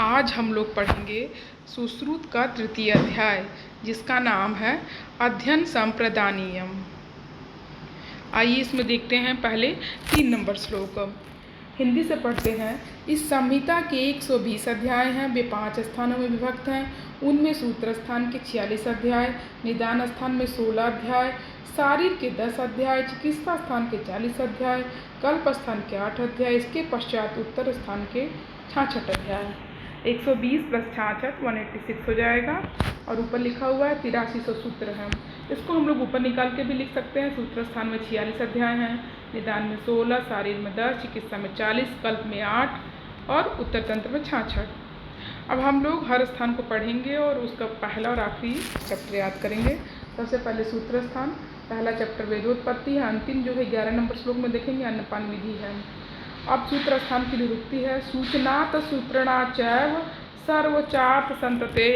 आज हम लोग पढ़ेंगे सुश्रुत का तृतीय अध्याय, जिसका नाम है अध्ययन संप्रदानीयम। आइए इसमें देखते हैं पहले 3 नंबर श्लोक। हिंदी से पढ़ते हैं। इस संहिता के 120 अध्याय हैं, वे 5 स्थानों में विभक्त हैं। उनमें सूत्र स्थान के 46 अध्याय, निदान स्थान में 16 अध्याय, शारीर के 10 अध्याय, चिकित्सा स्थान के 40 अध्याय, कल्प स्थान के 8 अध्याय, इसके पश्चात उत्तर स्थान के 66 अध्याय। 120 + 66 186 हो जाएगा। और ऊपर लिखा हुआ है 8300 सूत्र हैं। इसको हम लोग ऊपर निकाल के भी लिख सकते हैं। सूत्र स्थान में 46 अध्याय हैं, निदान में 16, शारीर में 10, चिकित्सा में 40, कल्प में 8 और उत्तर तंत्र में 66। अब हम लोग हर स्थान को पढ़ेंगे और उसका पहला और आखिरी चैप्टर याद करेंगे। सबसे पहले सूत्र स्थान, पहला चैप्टर वेदोत्पत्ति है। अंतिम जो है 11 नंबर श्लोक में देखेंगे अन्नपान विधि है। अब सूत्र स्थान की निरुक्ति है। सूचनात् सूत्रणा चैव सर्वचार्थ संतते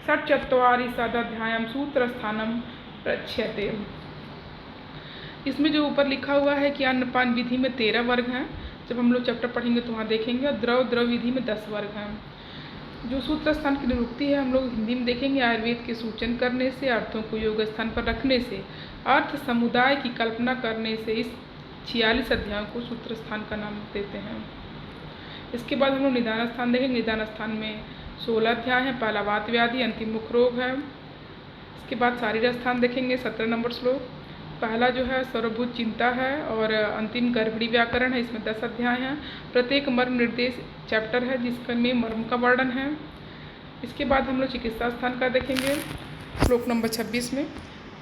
षट्चत्वारि सदध्यायम सूत्र स्थानम प्रच्यते। इसमें जो ऊपर लिखा हुआ है कि अन्नपान विधि में 13 वर्ग हैं। जब हम लोग चैप्टर पढ़ेंगे तो वहाँ देखेंगे। और द्रव विधि में 10 वर्ग हैं। जो सूत्र स्थान की निरुक्ति है हम लोग हिंदी में देखेंगे। आयुर्वेद के सूचन करने से, अर्थों को योग स्थान पर रखने से, अर्थ समुदाय की कल्पना करने से इस 46 अध्यायों को सूत्र स्थान का नाम देते हैं। इसके बाद हम लोग निदान स्थान देखेंगे। निदान स्थान में 16 अध्याय हैं। पहला वात व्याधि, अंतिम मुख रोग है। इसके बाद शारीर स्थान देखेंगे 17 नंबर श्लोक। पहला जो है सर्वभूत चिंता है और अंतिम गर्भिणी व्याकरण है। इसमें 10 अध्याय हैं। प्रत्येक मर्म निर्देश चैप्टर है जिसका में मर्म का वर्णन है। इसके बाद हम लोग चिकित्सा स्थान का देखेंगे श्लोक नंबर 26 में।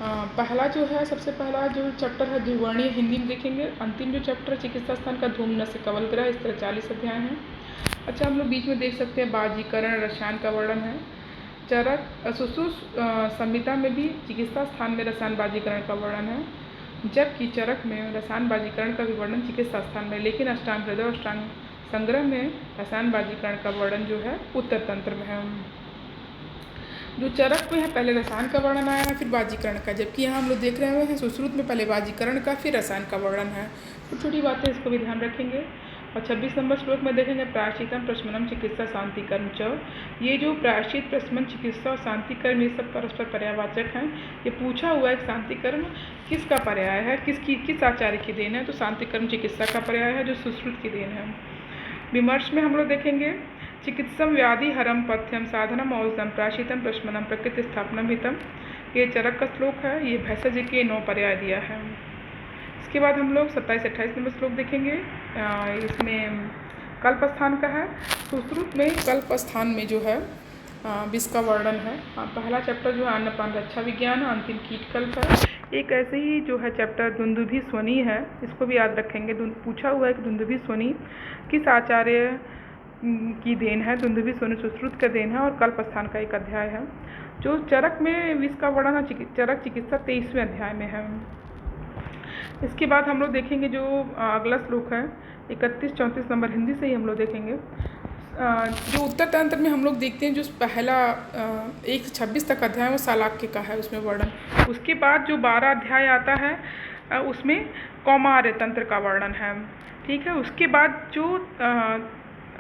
पहला जो है सबसे पहला जो चैप्टर है द्विवर्णीय, हिंदी में देखेंगे। अंतिम जो चैप्टर है चिकित्सा स्थान का धूम्र से कवल ग्रह, इस तरह 40 अध्याय हैं। अच्छा, हम लोग बीच में देख सकते हैं बाजीकरण रसायन का वर्णन है। चरक सुश्रुत संहिता में भी चिकित्सा स्थान में रसायन बाजीकरण का वर्णन है, जबकि चरक में रसायन बाजीकरण का भी वर्णन चिकित्सा स्थान में, लेकिन अष्टांग हृदय और अष्टांग संग्रह में रसायन बाजीकरण का वर्णन जो है उत्तर तंत्र में है। जो चरक में है पहले रसायन का वर्णन आया है, फिर बाजीकरण का, जबकि यहाँ हम लोग देख रहे हैं सुश्रुत में पहले बाजीकरण का फिर रसायन का वर्णन है। छोटी छोटी बातें इसको भी ध्यान रखेंगे। और 26 नंबर श्लोक में देखेंगे प्रायश्चितम प्रशमनम चिकित्सा शांति कर्म च। ये जो प्रायश्चित, प्रशमन, चिकित्सा और शांति कर्म ये सब परस्पर पर्यायवाचक हैं। ये पूछा हुआ है शांति कर्म किसका पर्याय है, किस आचार्य की देन है, तो शांति कर्म चिकित्सा का पर्याय है जो सुश्रुत की देन है। विमर्श में हम लोग देखेंगे चिकित्सम व्याधि हरम पथ्यम साधनम औषधम प्रायश्चितम प्रशमनम प्रकृति स्थापनम हितम। ये चरक का श्लोक है। ये भैंसा जी के 9 पर्याय दिया है। इसके बाद हम लोग 27-28 नंबर श्लोक देखेंगे। इसमें कल्प स्थान का है। सुश्रुत में कल्प स्थान में जो है विष का वर्णन है। पहला चैप्टर जो है अन्नपान रक्षा विज्ञान है, अंतिम कीट कल्प है। एक ऐसे ही जो है चैप्टर दुंदुभि स्वनी है, इसको भी याद रखेंगे। पूछा हुआ है कि दुंदुभि स्वनी किस आचार्य की देन है। दुंदुभि स्वनी सुश्रुत का देन है और कल्प स्थान का एक अध्याय है। जो चरक में विष का वर्णन है, चरक चिकित्सा 23वें अध्याय में है। इसके बाद हम लोग देखेंगे जो अगला श्लोक है 31-34 नंबर, हिंदी से ही हम लोग देखेंगे। जो उत्तर तंत्र में हम लोग देखते हैं जो पहला 1 से 26 तक अध्याय वो शालाक्य का है, उसमें वर्णन। उसके बाद जो 12 अध्याय आता है उसमें कौमार्य तंत्र का वर्णन है। ठीक है। उसके बाद जो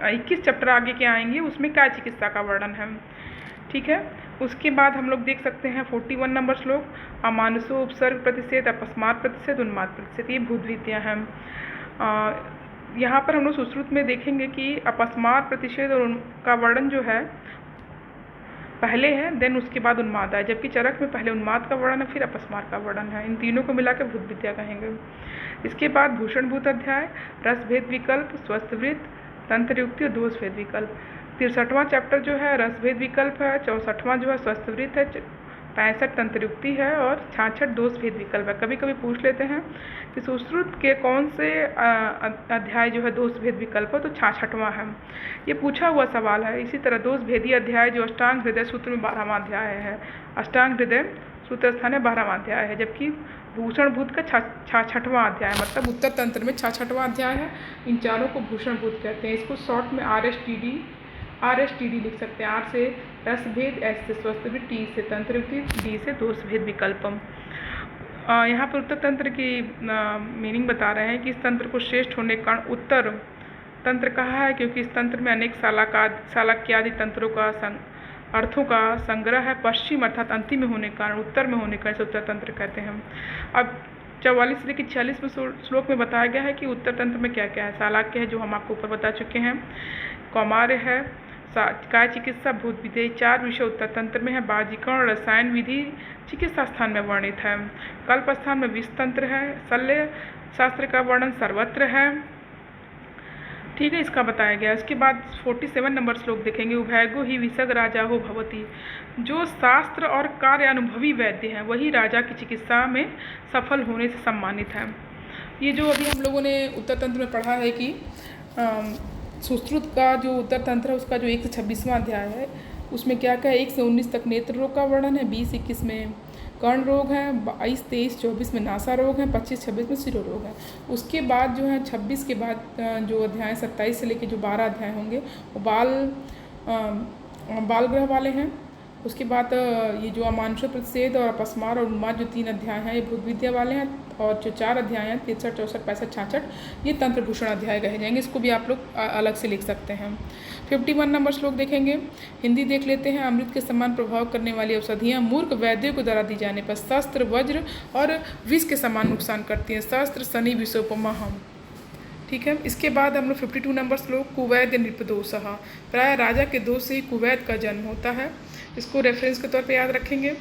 21 चैप्टर आगे के आएंगे उसमें काय चिकित्सा का वर्णन है। ठीक है। उसके बाद हम लोग देख सकते हैं 41 नंबर श्लोक अमानुषो उपसर्ग प्रतिषेध, अपस्मार प्रतिषेध, उन्माद प्रतिषेध, ये भूद्वितीयां हैं। यहाँ पर हम लोग सुश्रुत में देखेंगे कि अपस्मार प्रतिषेध और उनका वर्णन जो है पहले है, देन उसके बाद उन्माद है, जबकि चरक में पहले उन्माद का वर्णन है फिर अपस्मार का वर्णन है। इन तीनों को मिलाकर भूद्वितीया कहेंगे। इसके बाद भूषणभूत अध्याय, रसभेद विकल्प, स्वस्थवृत्त, तंत्र युक्ति और दोष भेद विकल्प। 63वां चैप्टर जो है रसभेद विकल्प है, 64वां जो है स्वस्थवृत्त है, 65 तंत्रयुक्ति है और 66 दोष भेद विकल्प है। कभी कभी पूछ लेते हैं कि सुश्रुत के कौन से अध्याय जो है दोष भेद विकल्प है, तो 66वां है। ये पूछा हुआ सवाल है। इसी तरह दोष भेदी अध्याय जो अष्टांग हृदय सूत्र में 12वां अध्याय है, अष्टांग हृदय सूत्र स्थान में 12वां अध्याय है, जबकि भूषणभूत का 66वां अध्याय, मतलब उत्तर तंत्र में 66वां अध्याय है। इन चारों को भूषणभूत कहते हैं। इसको शॉर्ट में RSTD लिख सकते हैं। R से रसभेद, S से स्वस्थवृत्त, T से तंत्रयुक्ति, D से दोष भेद विकल्पम। यहाँ पर उत्तर तंत्र की मीनिंग बता रहे हैं कि इस तंत्र को श्रेष्ठ होने के कारण उत्तर तंत्र कहा है क्योंकि इस तंत्र में अनेक शालाक्य आदि तंत्रों का अर्थों का संग्रह है। पश्चिम अर्थात अंतिम में होने के कारण, उत्तर में होने के कारण उत्तर तंत्र कहते हैं। अब 44 से लेकर 46वें श्लोक में बताया गया है कि उत्तर तंत्र में क्या क्या है। शालाक्य है जो हम आपको ऊपर बता चुके हैं, कौमार्य है, काय चिकित्सा, भूत विधि, 4 विषय उत्तर तंत्र में है। बाजीकरण रसायन विधि चिकित्सा स्थान में वर्णित है। कल्प स्थान में विष तंत्र है। शल्य शास्त्र का वर्णन सर्वत्र है। ठीक है, इसका बताया गया। इसके बाद 47 नंबर श्लोक देखेंगे। उभयगो ही विसग राजा हो भवती। जो शास्त्र और कार्य अनुभवी वैद्य हैं वही राजा की चिकित्सा में सफल होने से सम्मानित है। ये जो अभी हम लोगों ने उत्तर तंत्र में पढ़ा है कि सुश्रुत का जो उत्तर तंत्र है उसका जो 1 से 26वां अध्याय है उसमें क्या क्या है। 1 से 19 तक नेत्र रोग का वर्णन है, 20-21 में कर्ण रोग है, 22-23-24 में नासा रोग है, 25-26 में शिरो रोग है। उसके बाद जो है 26 के बाद जो अध्याय 27 से लेकर जो 12 अध्याय होंगे वो बाल ग्रह वाले हैं। उसके बाद ये जो अमानुष प्रतिषेध और अपस्मार और उन्माद जो 3 अध्याय हैं ये भूत विद्या वाले हैं। और जो 4 अध्याय हैं 63, 64, 65, 66 ये तंत्र भूषण अध्याय कहे जाएंगे। इसको भी आप लोग अलग से लिख सकते हैं। 51 नंबर श्लोक देखेंगे, हिंदी देख लेते हैं। अमृत के समान प्रभाव करने वाली औषधियाँ मूर्ख वैद्यों को द्वारा दी जाने पर शस्त्र, वज्र और विष के समान नुकसान करती हैं। शस्त्र शनि विषोपमा हम। ठीक है, इसके बाद हम लोग 52 नंबर श्लोक, कुवैद्य नृपदोषः। प्राय राजा के दोष से ही कुवैद का जन्म होता है। इसको रेफरेंस के तौर पे याद रखेंगे।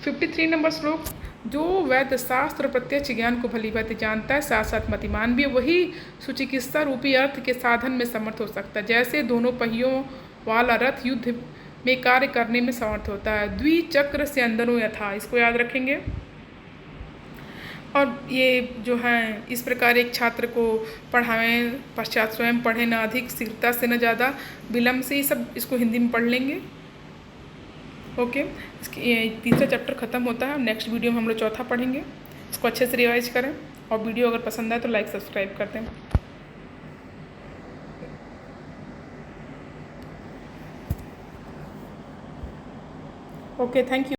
53 नंबर श्लोक, जो वैद्य शास्त्र और प्रत्यक्ष ज्ञान को भली भांति जानता है साथ साथ मतिमान भी, वही सुचिकित्सा रूपी अर्थ के साधन में समर्थ हो सकता है। जैसे दोनों पहियों वाला रथ युद्ध में कार्य करने में समर्थ होता है। द्विचक्र से अंदरों यथा, इसको याद रखेंगे। और ये जो है इस प्रकार एक छात्र को पढ़ाएं, पश्चात स्वयं पढ़ें, न अधिक शीघ्रता से न ज़्यादा विलम्ब से, ये सब इसको हिंदी में पढ़ लेंगे। ओके, इसकी तीसरा चैप्टर ख़त्म होता है। नेक्स्ट वीडियो में हम लोग चौथा पढ़ेंगे। इसको अच्छे से रिवाइज करें और वीडियो अगर पसंद आए तो लाइक सब्सक्राइब कर दें। Okay, thank you.